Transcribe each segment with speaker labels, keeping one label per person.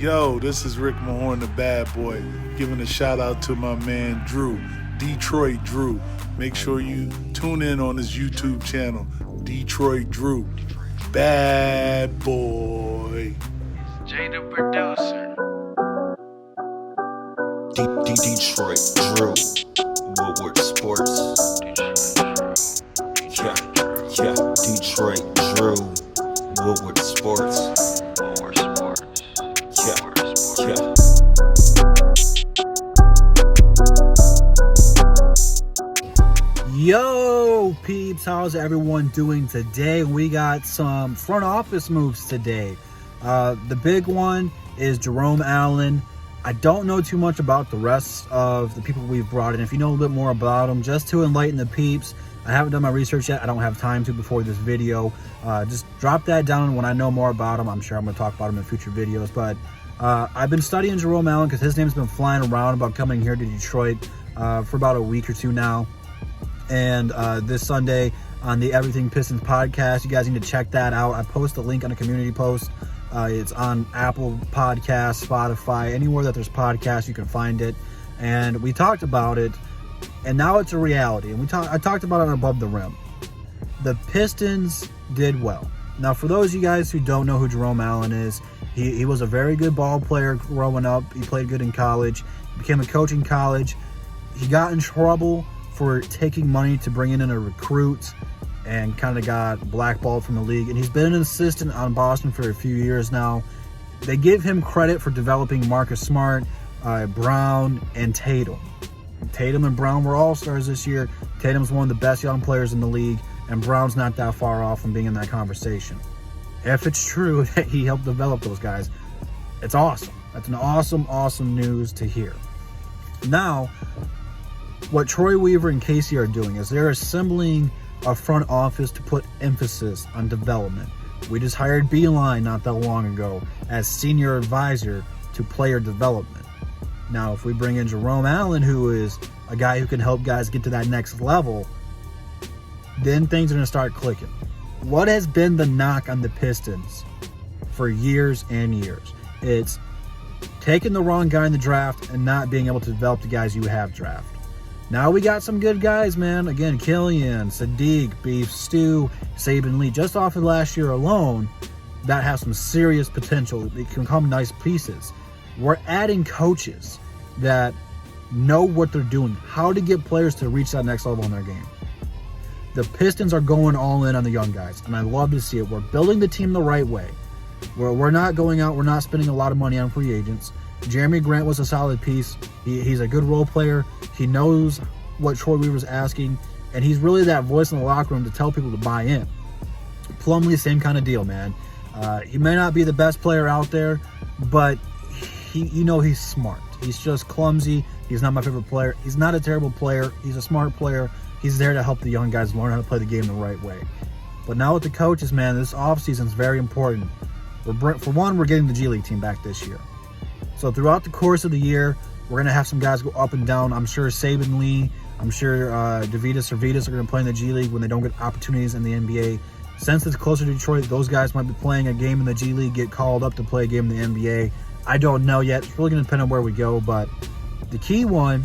Speaker 1: Yo, this is Rick Mahorn, the bad boy, giving a shout out to my man Drew, Detroit Drew. Make sure you tune in on his YouTube channel, Detroit Drew. Bad boy.
Speaker 2: It's Jay the producer.
Speaker 3: Detroit Drew, Woodward Sports. Yeah, Detroit Drew, Woodward Sports.
Speaker 2: Woodward Sports.
Speaker 3: Yeah.
Speaker 4: Yo, peeps, how's everyone doing today? We got some front office moves today. The big one is Jerome Allen. I don't know too much about the rest of the people we've brought in. If you know a little bit more about them, just to enlighten the peeps, I haven't done my research yet. I don't have time to before this video. Just drop that down when I know more about them. I'm sure I'm going to talk about them in future videos. But I've been studying Jerome Allen because his name's been flying around about coming here to Detroit for about a week or two now. And this Sunday on the Everything Pistons podcast, you guys need to check that out. I post a link on a community post. It's on Apple Podcasts, Spotify, anywhere that there's podcasts, you can find it. And we talked about it, and now it's a reality. And I talked about it on Above the Rim. The Pistons did well. Now, for those of you guys who don't know who Jerome Allen is, he was a very good ball player growing up. He played good in college, became a coach in college. He got in trouble for taking money to bring in a recruit and kind of got blackballed from the league. And he's been an assistant on Boston for a few years now. They give him credit for developing Marcus Smart, Brown, and Tatum. Tatum and Brown were all-stars this year. Tatum's one of the best young players in the league, and Brown's not that far off from being in that conversation. If it's true that he helped develop those guys, it's awesome. That's an awesome news to hear. Now, what Troy Weaver and Casey are doing is they're assembling a front office to put emphasis on development. We just hired Beeline not that long ago as senior advisor to player development. Now, if we bring in Jerome Allen, who is a guy who can help guys get to that next level, then things are going to start clicking. What has been the knock on the Pistons for years and years? It's taking the wrong guy in the draft and not being able to develop the guys you have drafted. Now we got some good guys, man. Again, Killian, Sadiq, Beef Stew, Saban Lee. Just off of last year alone, that has some serious potential. They can become nice pieces. We're adding coaches that know what they're doing, how to get players to reach that next level in their game. The Pistons are going all in on the young guys, and I love to see it. We're building the team the right way. We're not going out, we're not spending a lot of money on free agents. Jeremy Grant was a solid piece. He's a good role player. He knows what Troy Weaver's asking, and he's really that voice in the locker room to tell people to buy in. Plumlee, same kind of deal, man. He may not be the best player out there, but he's smart. He's just clumsy. He's not my favorite player. He's not a terrible player. He's a smart player. He's there to help the young guys learn how to play the game the right way. But now with the coaches, man, this offseason is very important. For one, we're getting the G League team back this year. So throughout the course of the year, we're going to have some guys go up and down. I'm sure Saban Lee, I'm sure Davidas or Vitas are going to play in the G League when they don't get opportunities in the NBA. Since it's closer to Detroit, those guys might be playing a game in the G League, get called up to play a game in the NBA. I don't know yet. It's really going to depend on where we go. But the key one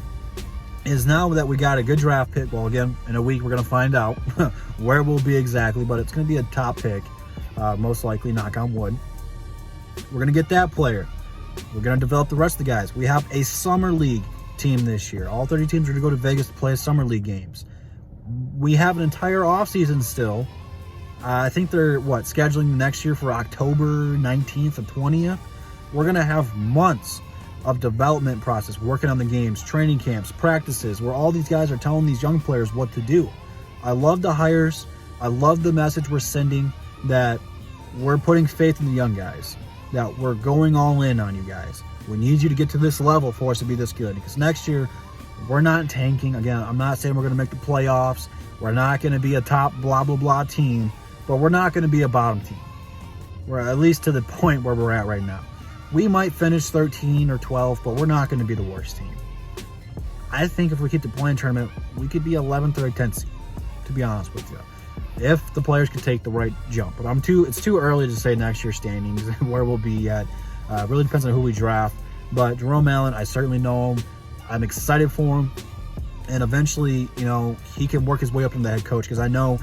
Speaker 4: is now that we got a good draft pick. Well, again, in a week, we're going to find out where it will be exactly. But it's going to be a top pick, most likely, knock on wood. We're going to get that player. We're going to develop the rest of the guys. We have a summer league team this year. All 30 teams are going to go to Vegas to play summer league games. We have an entire offseason still. I think they're, scheduling next year for October 19th or 20th. We're going to have months of development process, working on the games, training camps, practices, where all these guys are telling these young players what to do. I love the hires. I love the message we're sending that we're putting faith in the young guys, that we're going all in on you guys. We need you to get to this level for us to be this good. Because next year, we're not tanking. Again, I'm not saying we're going to make the playoffs. We're not going to be a top blah, blah, blah team. But we're not going to be a bottom team. We're at least to the point where we're at right now. We might finish 13 or 12, but we're not going to be the worst team. I think if we keep the playing tournament, we could be 11th or 10th seed, to be honest with you, if the players could take the right jump. But it's too early to say next year's standings where we'll be at. Really depends on who we draft. But Jerome Allen, I certainly know him. I'm excited for him. And eventually, you know, he can work his way up into the head coach, because I know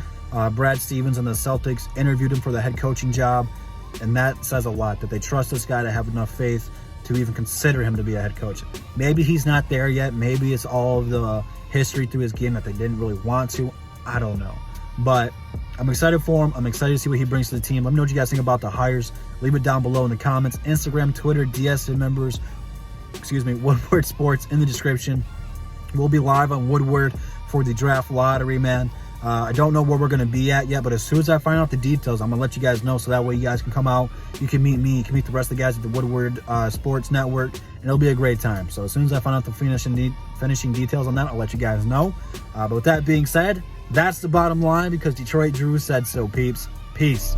Speaker 4: Brad Stevens and the Celtics interviewed him for the head coaching job. And that says a lot, that they trust this guy to have enough faith to even consider him to be a head coach. Maybe he's not there yet. Maybe it's all of the history through his game that they didn't really want to. I don't know. But I'm excited for him. I'm excited to see what he brings to the team. Let me know what you guys think about the hires. Leave it down below in the comments. Instagram, Twitter, DSN members, Woodward Sports in the description. We'll be live on Woodward for the draft lottery, man. I don't know where we're going to be at yet, but as soon as I find out the details, I'm going to let you guys know, so that way you guys can come out. You can meet me. You can meet the rest of the guys at the Woodward Sports Network, and it'll be a great time. So as soon as I find out the finishing details on that, I'll let you guys know. But with that being said, that's the bottom line, because Detroit Drew said so, peeps. Peace.